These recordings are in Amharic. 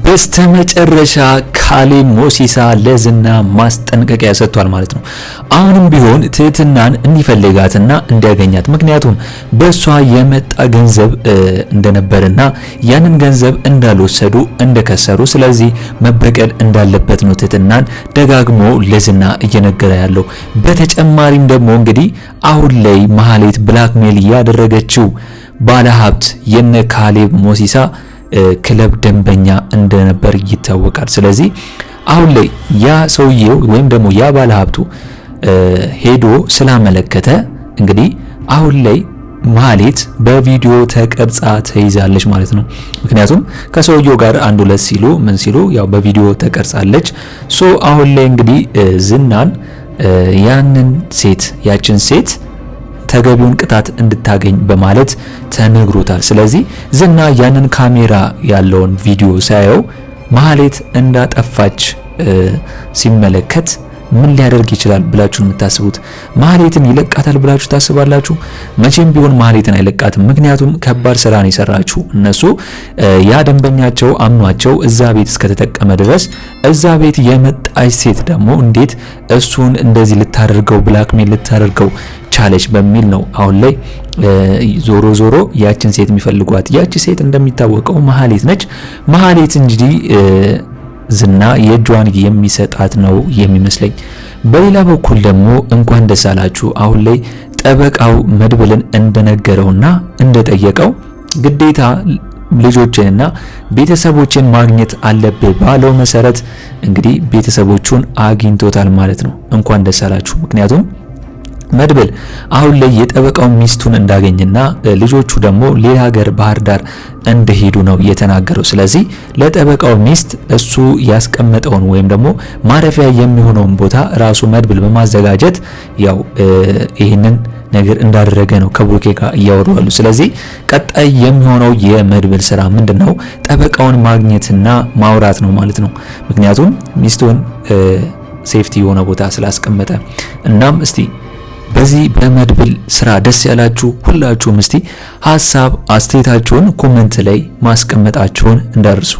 በስተመጨረሻ ካሌብ ሞሲሳ ለዝና ማስጠንቀቂያ ሰጥቷል ማለት ነው። አሁንም ቢሆን ትህትናን እንዲፈልጋትና እንዲያገኛት፣ ምክንያቱም በሷ የመጣ ገንዘብ እንደነበርና ያንን ገንዘብ እንዳልወሰዱ እንደከሰሩ፣ ስለዚህ መበቀል እንዳለበት ነው ትህትናን ደጋግሞ ለዝና እየነገረ ያለው። በተጨማሪም ደግሞ እንግዲህ አሁን ላይ ማህሌት ብላክሜል ያደረገችው ባለሀብት የነ ካሌብ ሞሲሳ ክለብ ደንበኛ እንደነበር ይታወቃል። ስለዚህ አሁን ላይ ያ ሰውየው ወይም ደግሞ ያ ባለሀብቱ ሄዶ ስላመለከተ እንግዲህ አሁን ላይ ማህሌት በቪዲዮ ተቀርጻ ተይዛለች ማለት ነው። ምክንያቱም ከሰውየው ጋር አንድ ሁለት ሲሉ ምን ሲሉ ያው በቪዲዮ ተቀርጻለች። ሶ አሁን ላይ እንግዲህ ዝናን ያችን ሴት ተገቢውን ቅጣት እንድታገኝ በማለት ተነግሮታል። ስለዚህ ዝና ያንን ካሜራ ያለውን ቪዲዮ ሳየው ማህሌት እንዳጠፋች ሲመለከት ምን ሊያደርግ ይችላል ብላችሁ የምታስቡት? ማህሌትን ይለቃታል ብላችሁ ታስባላችሁ? መቼም ቢሆን ማህሌትን አይለቃትም። ምክንያቱም ከባድ ስራ ነው የሰራችሁ። እነሱ ያ ደንበኛቸው አምኗቸው እዛ ቤት እስከተጠቀመ ድረስ እዛ ቤት የመጣች ሴት ደግሞ እንዴት እሱን እንደዚህ ልታደርገው ብላክሜል ልታደርገው ቻለች በሚል ነው አሁን ላይ ዞሮ ያችን ሴት የሚፈልጓት። ያቺ ሴት እንደሚታወቀው ማህሌት ነች። ማህሌት እንግዲህ ዝና የእጇን የሚሰጣት ነው የሚመስለኝ። በሌላ በኩል ደግሞ እንኳን ደስ አላችሁ፣ አሁን ላይ ጠበቃው መድብልን እንደነገረውና እንደጠየቀው ግዴታ ልጆችንና ቤተሰቦችን ማግኘት አለብህ ባለው መሰረት እንግዲህ ቤተሰቦቹን አግኝቶታል ማለት ነው። እንኳን ደስ አላችሁ። ምክንያቱም መድብል አሁን ላይ የጠበቃው ሚስቱን እንዳገኘና ልጆቹ ደግሞ ሌላ ሀገር ባህር ዳር እንደሄዱ ነው የተናገረው። ስለዚህ ለጠበቃው ሚስት እሱ ያስቀመጠውን ወይም ደግሞ ማረፊያ የሚሆነውን ቦታ ራሱ መድብል በማዘጋጀት ያው ይህንን ነገር እንዳደረገ ነው ከብሩኬ ጋር እያወራሉ። ስለዚህ ቀጣይ የሚሆነው የመድብል ስራ ምንድነው? ጠበቃውን ማግኘትና ማውራት ነው ማለት ነው። ምክንያቱም ሚስቱን ሴፍቲ የሆነ ቦታ ስላስቀመጠ። እናም እስቲ በዚህ በመድብል ስራ ደስ ያላችሁ ሁላችሁም እስቲ ሐሳብ አስተያየታችሁን ኮሜንት ላይ ማስቀመጣችሁን እንዳርሱ።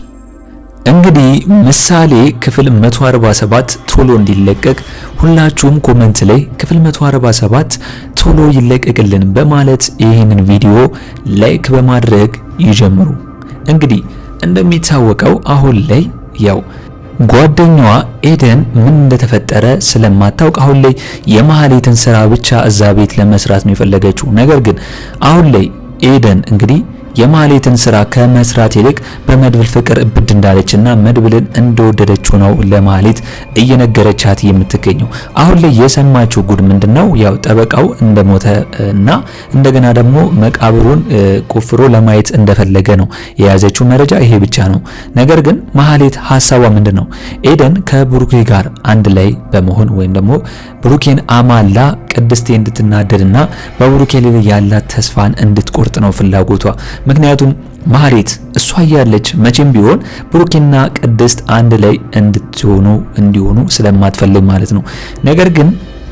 እንግዲህ ምሳሌ ክፍል 147 ቶሎ እንዲለቀቅ ሁላችሁም ኮሜንት ላይ ክፍል 147 ቶሎ ይለቀቅልን በማለት ይህንን ቪዲዮ ላይክ በማድረግ ይጀምሩ። እንግዲህ እንደሚታወቀው አሁን ላይ ያው ጓደኛዋ ኤደን ምን እንደተፈጠረ ስለማታውቅ አሁን ላይ የማህሌትን ስራ ብቻ እዛ ቤት ለመስራት ነው የፈለገችው። ነገር ግን አሁን ላይ ኤደን እንግዲህ የማህሌትን ስራ ከመስራት ይልቅ በመድብል ፍቅር እብድ እንዳለችና መድብልን እንደወደደችው ነው ለማህሌት እየነገረቻት የምትገኘው። አሁን ላይ የሰማችው ጉድ ምንድነው? ያው ጠበቃው እንደሞተ እና እንደገና ደግሞ መቃብሩን ቆፍሮ ለማየት እንደፈለገ ነው የያዘችው መረጃ ይሄ ብቻ ነው። ነገር ግን ማህሌት ሐሳቧ ምንድነው? ኤደን ከብሩኬ ጋር አንድ ላይ በመሆን ወይም ደግሞ ብሩኬን አማላ ቅድስቴ እንድትናደድና በብሩኬ ላይ ያላት ተስፋን እንድትቆርጥ ነው ፍላጎቷ። ምክንያቱም ማህሌት እሷ ያለች መቼም ቢሆን ብሩኬና ቅድስት አንድ ላይ እንዲሆኑ ስለማትፈልግ ማለት ነው። ነገር ግን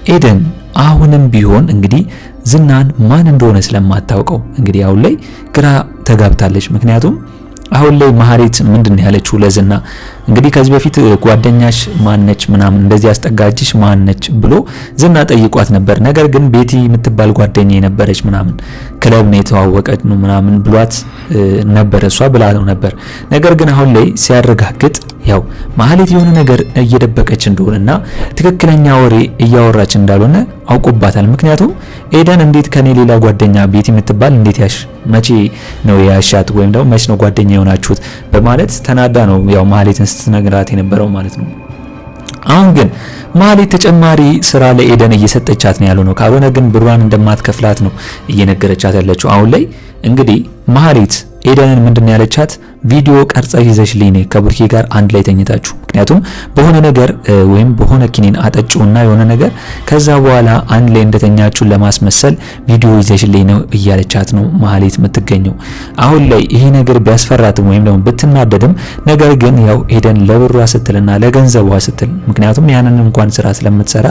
ኤደን አሁንም ቢሆን እንግዲህ ዝናን ማን እንደሆነ ስለማታውቀው እንግዲህ አሁን ላይ ግራ ተጋብታለች። ምክንያቱም አሁን ላይ ማህሌት ምንድነው ያለችው ለዝና እንግዲህ ከዚህ በፊት ጓደኛሽ ማነች ምናምን እንደዚህ አስጠጋጅሽ ማነች ብሎ ዝና ጠይቋት ነበር። ነገር ግን ቤቲ የምትባል ጓደኛ የነበረች ምናምን ክለብ ነው የተዋወቀች ነው ምናምን ብሏት ነበር፣ እሷ ብላው ነበር። ነገር ግን አሁን ላይ ሲያረጋግጥ ያው ማህሌት የሆነ ነገር እየደበቀች እንደሆነና ትክክለኛ ወሬ እያወራች እንዳልሆነ አውቆባታል። ምክንያቱም ኤደን እንዴት ከኔ ሌላ ጓደኛ ቤቲ የምትባል እንዴት ያሽ መቼ ነው ያሻት ወይም ደግሞ መቼ ነው ጓደኛ የሆናችሁት በማለት ተናዳ ነው ያው ማህሌትን ስትነግራት የነበረው ማለት ነው። አሁን ግን ማህሌት ተጨማሪ ስራ ለኤደን እየሰጠቻት ነው ያለው ነው። ካልሆነ ግን ብሯን እንደማትከፍላት ነው እየነገረቻት ያለችው። አሁን ላይ እንግዲህ ማህሌት ኤደንን ምንድነው ያለቻት? ቪዲዮ ቀርጻ ይዘሽልኝ ነይ ከብሩኬ ጋር አንድ ላይ ተኝታችሁ፣ ምክንያቱም በሆነ ነገር ወይም በሆነ ኪኒን አጠጪውና የሆነ ነገር ከዛ በኋላ አንድ ላይ እንደተኛችሁ ለማስመሰል ቪዲዮ ይዘሽልኝ ነው እያለቻት ነው ማህሌት የምትገኘው። አሁን ላይ ይሄ ነገር ቢያስፈራትም ወይም ደግሞ ብትናደድም ነገር ግን ያው ኤደን ለብሯ ስትልና ለገንዘቧ ስትል ምክንያቱም ያንን እንኳን ስራ ስለምትሰራ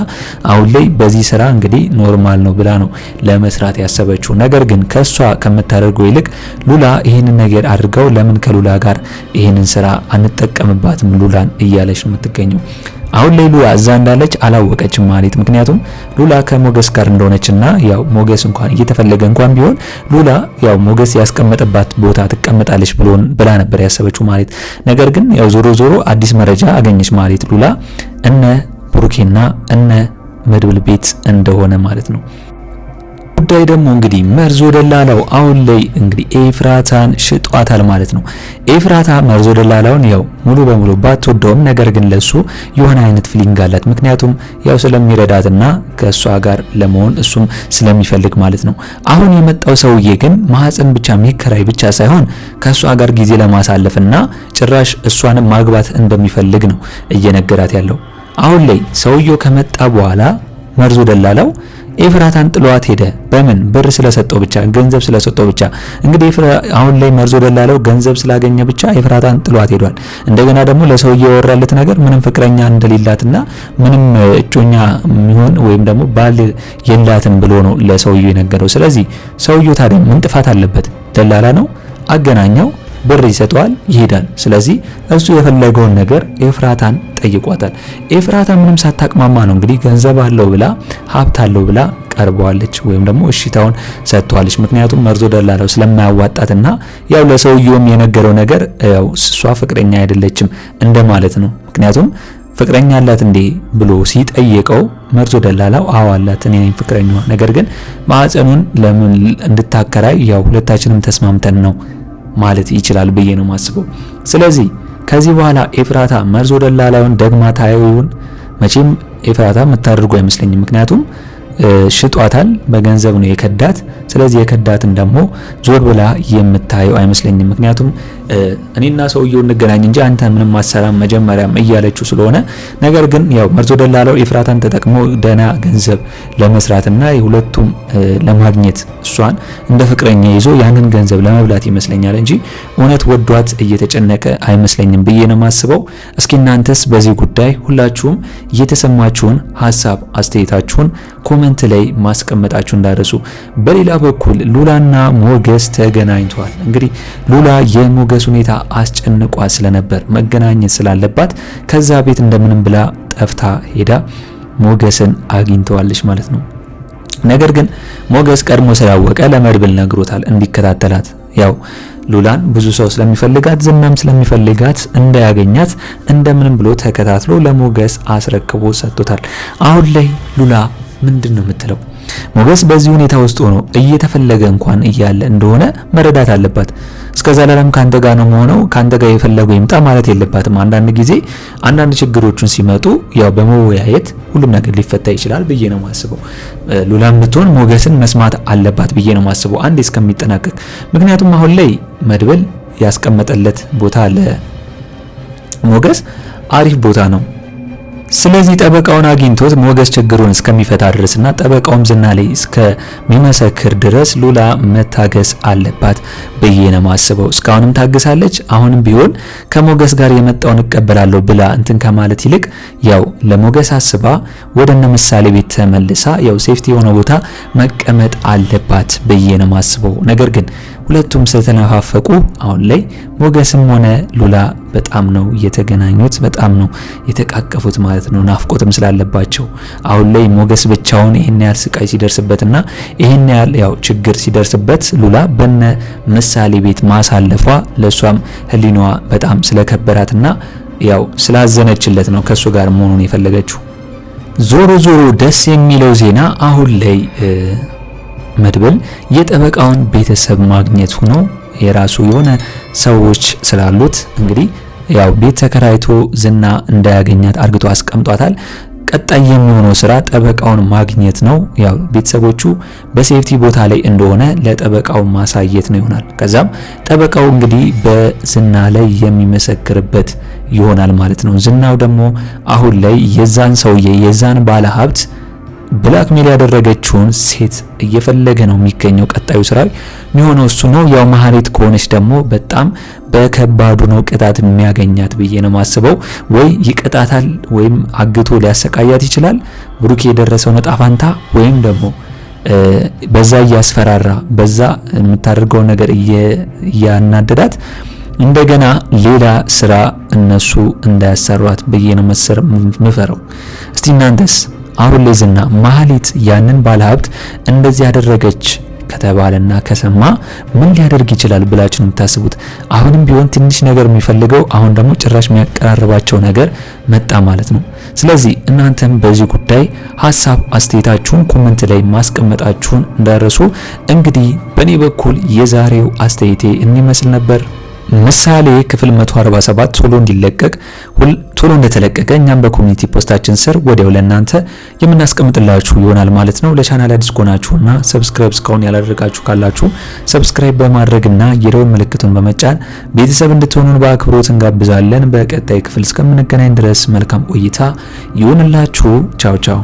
አሁን ላይ በዚህ ስራ እንግዲህ ኖርማል ነው ብላ ነው ለመስራት ያሰበችው። ነገር ግን ከሷ ከምታደርገው ይልቅ ሉላ ይሄንን ነገር አድርገው ለምን ከሉላ ጋር ይሄንን ስራ አንጠቀምባትም ሉላን እያለች ነው የምትገኘው። አሁን ላይ ሉላ እዛ እንዳለች አላወቀችም ማለት ምክንያቱም ሉላ ከሞገስ ጋር እንደሆነችና ያው ሞገስ እንኳን እየተፈለገ እንኳን ቢሆን ሉላ ያው ሞገስ ያስቀመጠባት ቦታ ትቀመጣለች ብላ ነበር ያሰበችው ማለት። ነገር ግን ያው ዞሮ ዞሮ አዲስ መረጃ አገኘች ማለት ሉላ እነ ብሩኬና እነ መድብል ቤት እንደሆነ ማለት ነው። ጉዳይ ደግሞ እንግዲህ መርዞ ደላላው አሁን ላይ እንግዲህ ኤፍራታን ሽጧታል ማለት ነው። ኤፍራታ መርዞ ደላላውን ያው ሙሉ በሙሉ ባትወደውም ነገር ግን ለሱ የሆነ አይነት ፊሊንግ አላት። ምክንያቱም ያው ስለሚረዳትና ከሷ ጋር ለመሆን እሱም ስለሚፈልግ ማለት ነው። አሁን የመጣው ሰውዬ ግን ማህፀን ብቻ የሚከራይ ብቻ ሳይሆን ከሷ ጋር ጊዜ ለማሳለፍና ጭራሽ እሷንም ማግባት እንደሚፈልግ ነው እየነገራት ያለው። አሁን ላይ ሰውየው ከመጣ በኋላ መርዞ ደላላው ኤፍራታን ጥሏት ሄደ። በምን ብር ስለሰጠው ብቻ ገንዘብ ስለሰጠው ብቻ። እንግዲህ አሁን ላይ መርዞ ደላላው ገንዘብ ስላገኘ ብቻ ኤፍራታን ጥሏት ሄዷል። እንደገና ደግሞ ለሰውየው ያወራለት ነገር ምንም ፍቅረኛ እንደሌላትና ምንም እጮኛ የሚሆን ወይም ደግሞ ባል የላትም ብሎ ነው ለሰውየው የነገረው። ስለዚህ ሰውየው ታዲያ ምን ጥፋት አለበት? ደላላ ነው፣ አገናኛው፣ ብር ይሰጠዋል፣ ይሄዳል። ስለዚህ እሱ የፈለገውን ነገር ኤፍራታን ጠይቋታል። ኤፍራታ ምንም ሳታቅማማ ነው እንግዲህ ገንዘብ አለው ብላ ሀብት አለው ብላ ቀርበዋለች ወይም ደግሞ እሺታውን ሰጥቷለች። ምክንያቱም መርዞ ደላላው ስለማያዋጣትና ያው ለሰውየውም የነገረው ነገር ያው እሷ ፍቅረኛ አይደለችም እንደማለት ነው። ምክንያቱም ፍቅረኛ አላት እንዴ ብሎ ሲጠይቀው መርዞ ደላላው አዎ አላት፣ እኔ ነኝ ፍቅረኛዋ፣ ነገር ግን ማህፀኑን ለምን እንድታከራይ ያው ሁለታችንም ተስማምተን ነው ማለት ይችላል ብዬ ነው ማስበው። ስለዚህ ከዚህ በኋላ ኤፍራታ መርዞ ደላላውን ደግማ ታየውን መቼም ኤፍራታ የምታደርገው አይመስለኝም። ምክንያቱም ሽጧታል፣ በገንዘብ ነው የከዳት። ስለዚህ የከዳትን ደግሞ ዞር ብላ የምታየው አይመስለኝም። ምክንያቱም እኔና ሰውየው እንገናኝ እንጂ አንተ ምንም ማሰራም መጀመሪያም እያለችው ስለሆነ። ነገር ግን ያው መርዞ ደላላው ኤፍራታን ተጠቅሞ ደና ገንዘብ ለመስራትና የሁለቱም ለማግኘት እሷን እንደ ፍቅረኛ ይዞ ያንን ገንዘብ ለመብላት ይመስለኛል እንጂ እውነት ወዷት እየተጨነቀ አይመስለኝም ብዬ ነው ማስበው። እስኪ እናንተስ በዚህ ጉዳይ ሁላችሁም እየተሰማችሁን ሐሳብ አስተያየታችሁን ኮሜንት ላይ ማስቀመጣችሁ እንዳረሱ። በሌላ በኩል ሉላና ሞገስ ተገናኝተዋል። እንግዲህ ሉላ የሞገስ ሁኔታ አስጨንቋት ስለነበር መገናኘት ስላለባት ከዛ ቤት እንደምንም ብላ ጠፍታ ሄዳ ሞገስን አግኝተዋለች ማለት ነው። ነገር ግን ሞገስ ቀድሞ ስላወቀ ለመድብል ነግሮታል እንዲከታተላት። ያው ሉላን ብዙ ሰው ስለሚፈልጋት ዝናም ስለሚፈልጋት እንዳያገኛት እንደምንም ብሎ ተከታትሎ ለሞገስ አስረክቦ ሰጥቶታል። አሁን ላይ ሉላ ምንድነው የምትለው? ሞገስ በዚህ ሁኔታ ውስጥ ሆኖ እየተፈለገ እንኳን እያለ እንደሆነ መረዳት አለባት። እስከዛ ለለም ካንተ ጋር ነው ሆነው ካንተ ጋር የፈለገው ይምጣ ማለት የለባትም። አንዳንድ ጊዜ አንዳንድ ችግሮችን ሲመጡ ያው በመወያየት ሁሉም ነገር ሊፈታ ይችላል ብዬ ነው ማስበው። ሉላም ብትሆን ሞገስን መስማት አለባት ብዬ ነው ማስበው አንዴ እስከሚጠናቀቅ። ምክንያቱም አሁን ላይ መድብል ያስቀመጠለት ቦታ ለሞገስ አሪፍ ቦታ ነው። ስለዚህ ጠበቃውን አግኝቶት ሞገስ ችግሩን እስከሚፈታ ድረስና ጠበቃውም ዝና ላይ እስከሚመሰክር ድረስ ሉላ መታገስ አለባት ብዬ ነው ማስበው። እስካሁንም ታግሳለች። አሁንም ቢሆን ከሞገስ ጋር የመጣውን እቀበላለሁ ብላ እንትን ከማለት ይልቅ ያው ለሞገስ አስባ ወደነ ምሳሌ ቤት ተመልሳ ያው ሴፍቲ የሆነ ቦታ መቀመጥ አለባት ብዬ ነው ማስበው። ነገር ግን ሁለቱም ስለተነፋፈቁ አሁን ላይ ሞገስም ሆነ ሉላ በጣም ነው የተገናኙት፣ በጣም ነው የተቃቀፉት ማለት ነው። ናፍቆትም ስላለባቸው አሁን ላይ ሞገስ ብቻውን ይሄን ያህል ስቃይ ሲደርስበትና ይሄን ያህል ያው ችግር ሲደርስበት ሉላ በነ ምሳሌ ቤት ማሳለፏ ለሷም ህሊናዋ በጣም ስለከበራትና ያው ስላዘነችለት ነው ከሱ ጋር መሆኑን የፈለገችው። ዞሮ ዞሮ ደስ የሚለው ዜና አሁን ላይ መድብል የጠበቃውን ቤተሰብ ማግኘት ሆኖ የራሱ የሆነ ሰዎች ስላሉት እንግዲህ ያው ቤት ተከራይቶ ዝና እንዳያገኛት አርግቶ አስቀምጧታል። ቀጣይ የሚሆነው ስራ ጠበቃውን ማግኘት ነው። ያው ቤተሰቦቹ በሴፍቲ ቦታ ላይ እንደሆነ ለጠበቃው ማሳየት ነው ይሆናል። ከዛም ጠበቃው እንግዲህ በዝና ላይ የሚመሰክርበት ይሆናል ማለት ነው። ዝናው ደግሞ አሁን ላይ የዛን ሰውዬ የዛን ባለ ሀብት ብላክሜል ያደረገችውን ሴት እየፈለገ ነው የሚገኘው። ቀጣዩ ስራ የሚሆነው እሱ ነው። ያው ማህሌት ከሆነች ደግሞ በጣም በከባዱ ነው ቅጣት የሚያገኛት ብዬ ነው ማስበው። ወይ ይቀጣታል ወይም አግቶ ሊያሰቃያት ይችላል ብሩክ የደረሰው ዕጣ ፈንታ፣ ወይም ደግሞ በዛ እያስፈራራ በዛ የምታደርገው ነገር እያናደዳት እንደገና ሌላ ስራ እነሱ እንዳያሰሯት ብዬ ነው ምፈረው። እስቲ እናንተስ አሁን ላይ ዝና ማህሌት ያንን ባለሀብት እንደዚህ ያደረገች ከተባለና ከሰማ ምን ሊያደርግ ይችላል ብላችሁ ነው የምታስቡት? አሁንም ቢሆን ትንሽ ነገር የሚፈልገው አሁን ደግሞ ጭራሽ የሚያቀራርባቸው ነገር መጣ ማለት ነው። ስለዚህ እናንተም በዚህ ጉዳይ ሀሳብ አስተያየታችሁን ኮሜንት ላይ ማስቀመጣችሁን እንዳረሱ። እንግዲህ በእኔ በኩል የዛሬው አስተያየቴ እንመስል ነበር። ምሳሌ ክፍል 147 ቶሎ እንደተለቀቀ እኛም በኮሚኒቲ ፖስታችን ስር ወዲያው ለእናንተ የምናስቀምጥላችሁ ይሆናል ማለት ነው። ለቻናል አዲስ ከሆናችሁና ሰብስክራይብ እስካሁን ያላደረጋችሁ ካላችሁ ሰብስክራይብ በማድረግና የደወል ምልክቱን በመጫን ቤተሰብ እንድትሆኑን በአክብሮት እንጋብዛለን። በቀጣይ ክፍል እስከምንገናኝ ድረስ መልካም ቆይታ ይሁንላችሁ። ቻው ቻው።